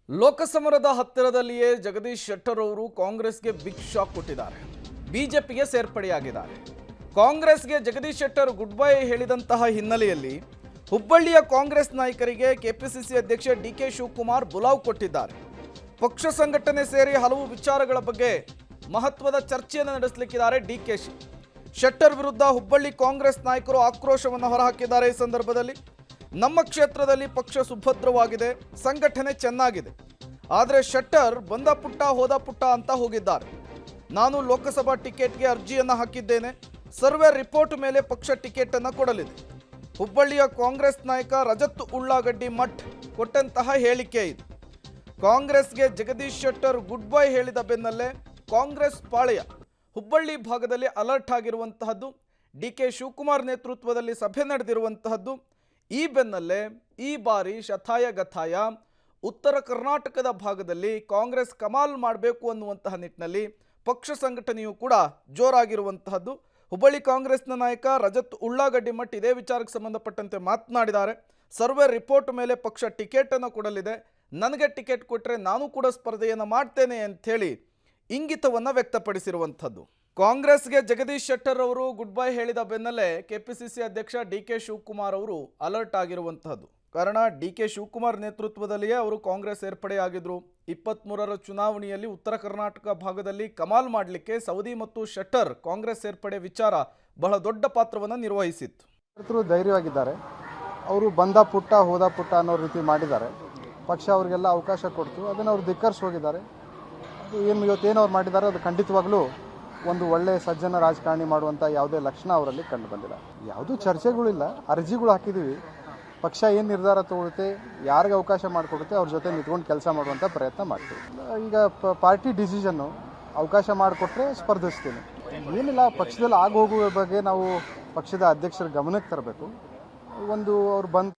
ಲೋಕಸಮರದ ಹತ್ತಿರದಲ್ಲಿಯೇ ಜಗದೀಶ್ ಶೆಟ್ಟರ್ ಅವರು ಕಾಂಗ್ರೆಸ್ಗೆ big shock ಕೊಟ್ಟಿದ್ದಾರೆ. ಬಿಜೆಪಿಗೆ ಸೇರ್ಪಡೆಯಾಗಿದ್ದಾರೆ. ಕಾಂಗ್ರೆಸ್ಗೆ ಜಗದೀಶ್ ಶೆಟ್ಟರ್ ಗುಡ್ ಬೈ ಹೇಳಿದಂತಹ ಹಿನ್ನೆಲೆಯಲ್ಲಿ ಹುಬ್ಬಳ್ಳಿಯ ಕಾಂಗ್ರೆಸ್ ನಾಯಕರಿಗೆ ಕೆಪಿಸಿಸಿ ಅಧ್ಯಕ್ಷ ಡಿಕೆ ಶಿವಕುಮಾರ್ ಬುಲಾವ್ ಕೊಟ್ಟಿದ್ದಾರೆ. ಪಕ್ಷ ಸಂಘಟನೆ ಸೇರಿ ಹಲವು ವಿಚಾರಗಳ ಬಗ್ಗೆ ಮಹತ್ವದ ಚರ್ಚೆಯನ್ನು ನಡೆಸಲಿಕ್ಕಿದ್ದಾರೆ ಡಿಕೆಶಿ. ಶೆಟ್ಟರ್ ವಿರುದ್ಧ ಹುಬ್ಬಳ್ಳಿ ಕಾಂಗ್ರೆಸ್ ನಾಯಕರು ಆಕ್ರೋಶವನ್ನು ಹೊರಹಾಕಿದ್ದಾರೆ. ಈ ಸಂದರ್ಭದಲ್ಲಿ ನಮ್ಮ ಕ್ಷೇತ್ರದಲ್ಲಿ ಪಕ್ಷ ಸುಭದ್ರವಾಗಿದೆ, ಸಂಘಟನೆ ಚೆನ್ನಾಗಿದೆ, ಆದರೆ ಶೆಟ್ಟರ್ ಬಂದ ಪುಟ್ಟ ಹೋದ ಪುಟ್ಟ ಅಂತ ಹೋಗಿದ್ದಾರೆ. ನಾನು ಲೋಕಸಭಾ ಟಿಕೆಟ್ಗೆ ಅರ್ಜಿಯನ್ನು ಹಾಕಿದ್ದೇನೆ. ಸರ್ವೆ ರಿಪೋರ್ಟ್ ಮೇಲೆ ಪಕ್ಷ ಟಿಕೆಟ್ ಅನ್ನು ಕೊಡಲಿದೆ. ಹುಬ್ಬಳ್ಳಿಯ ಕಾಂಗ್ರೆಸ್ ನಾಯಕ ರಜತ್ ಉಳ್ಳಾಗಡ್ಡಿ ಮಠ್ ಕೊಟ್ಟಂತಹ ಹೇಳಿಕೆ ಇದು. ಕಾಂಗ್ರೆಸ್ಗೆ ಜಗದೀಶ್ ಶೆಟ್ಟರ್ ಗುಡ್ ಬೈ ಹೇಳಿದ ಬೆನ್ನಲ್ಲೇ ಕಾಂಗ್ರೆಸ್ ಪಾಳೆಯ ಹುಬ್ಬಳ್ಳಿ ಭಾಗದಲ್ಲಿ ಅಲರ್ಟ್ ಆಗಿರುವಂತಹದ್ದು. ಡಿಕೆ ಶಿವಕುಮಾರ್ ನೇತೃತ್ವದಲ್ಲಿ ಸಭೆ ನಡೆದಿರುವಂತಹದ್ದು. ಈ ಬೆನ್ನಲ್ಲೇ ಈ ಬಾರಿ ಶತಾಯ ಗತಾಯ ಉತ್ತರ ಕರ್ನಾಟಕದ ಭಾಗದಲ್ಲಿ ಕಾಂಗ್ರೆಸ್ ಕಮಾಲ್ ಮಾಡಬೇಕು ಅನ್ನುವಂತಹ ನಿಟ್ಟಿನಲ್ಲಿ ಪಕ್ಷ ಸಂಘಟನೆಯೂ ಕೂಡ ಜೋರಾಗಿರುವಂತಹದ್ದು. ಹುಬ್ಬಳ್ಳಿ ಕಾಂಗ್ರೆಸ್ನ ನಾಯಕ ರಜತ್ ಉಳ್ಳಾಗಡ್ಡಿ ಮಠ್ ಇದೇ ವಿಚಾರಕ್ಕೆ ಸಂಬಂಧಪಟ್ಟಂತೆ ಮಾತನಾಡಿದ್ದಾರೆ. ಸರ್ವೆ ರಿಪೋರ್ಟ್ ಮೇಲೆ ಪಕ್ಷ ಟಿಕೆಟನ್ನು ಕೊಡಲಿದೆ, ನನಗೆ ಟಿಕೆಟ್ ಕೊಟ್ಟರೆ ನಾನು ಕೂಡ ಸ್ಪರ್ಧೆಯನ್ನು ಮಾಡ್ತೇನೆ ಅಂಥೇಳಿ ಇಂಗಿತವನ್ನು ವ್ಯಕ್ತಪಡಿಸಿರುವಂಥದ್ದು. ಕಾಂಗ್ರೆಸ್ಗೆ ಜಗದೀಶ್ ಶೆಟ್ಟರ್ ಅವರು ಗುಡ್ ಬೈ ಹೇಳಿದ ಬೆನ್ನಲ್ಲೇ ಕೆಪಿಸಿಸಿ ಅಧ್ಯಕ್ಷ ಡಿಕೆ ಶಿವಕುಮಾರ್ ಅವರು ಅಲರ್ಟ್ ಆಗಿರುವಂತಹದ್ದು. ಕಾರಣ ಡಿಕೆ ಶಿವಕುಮಾರ್ ನೇತೃತ್ವದಲ್ಲಿಯೇ ಅವರು ಕಾಂಗ್ರೆಸ್ ಸೇರ್ಪಡೆಯಾಗಿದ್ರು. 23ರ ಚುನಾವಣೆಯಲ್ಲಿ ಉತ್ತರ ಕರ್ನಾಟಕ ಭಾಗದಲ್ಲಿ ಕಮಾಲ್ ಮಾಡಲಿಕ್ಕೆ ಸವದಿ ಮತ್ತು ಶೆಟ್ಟರ್ ಕಾಂಗ್ರೆಸ್ ಸೇರ್ಪಡೆ ವಿಚಾರ ಬಹಳ ದೊಡ್ಡ ಪಾತ್ರವನ್ನು ನಿರ್ವಹಿಸಿತ್ತು. ಧೈರ್ಯವಾಗಿದ್ದಾರೆ. ಅವರು ಬಂದ ಪುಟ್ಟ ಹೋದ ಪುಟ್ಟ ಅನ್ನೋ ರೀತಿ ಮಾಡಿದ್ದಾರೆ. ಪಕ್ಷ ಅವರಿಗೆಲ್ಲ ಅವಕಾಶ ಕೊಡ್ತು, ಅದನ್ನು ಅವ್ರು ಧಿಕ್ಕರಿಸಿ ಹೋಗಿದ್ದಾರೆ. ಅದು ಇವತ್ತೇನು ಅವ್ರು ಮಾಡಿದ್ದಾರೆ ಅದು ಖಂಡಿತವಾಗ್ಲೂ ಒಂದು ಒಳ್ಳೆಯ ಸಜ್ಜನ ರಾಜಕಾರಣಿ ಮಾಡುವಂಥ ಯಾವುದೇ ಲಕ್ಷಣ ಅವರಲ್ಲಿ ಕಂಡು ಬಂದಿಲ್ಲ. ಯಾವುದೂ ಚರ್ಚೆಗಳಿಲ್ಲ, ಅರ್ಜಿಗಳು ಹಾಕಿದ್ದೀವಿ. ಪಕ್ಷ ಏನು ನಿರ್ಧಾರ ತಗೊಳುತ್ತೆ, ಯಾರಿಗೆ ಅವಕಾಶ ಮಾಡಿಕೊಡುತ್ತೆ ಅವ್ರ ಜೊತೆ ನಿಂತ್ಕೊಂಡು ಕೆಲಸ ಮಾಡುವಂಥ ಪ್ರಯತ್ನ ಮಾಡ್ತೀವಿ. ಈಗ ಪಾರ್ಟಿ ಡಿಸಿಷನ್ನು ಅವಕಾಶ ಮಾಡಿಕೊಟ್ರೆ ಸ್ಪರ್ಧಿಸ್ತೀನಿ. ಏನಿಲ್ಲ, ಪಕ್ಷದಲ್ಲಿ ಆಗೋಗುವ ಬಗ್ಗೆ ನಾವು ಪಕ್ಷದ ಅಧ್ಯಕ್ಷರ ಗಮನಕ್ಕೆ ತರಬೇಕು. ಅವ್ರು ಬಂದು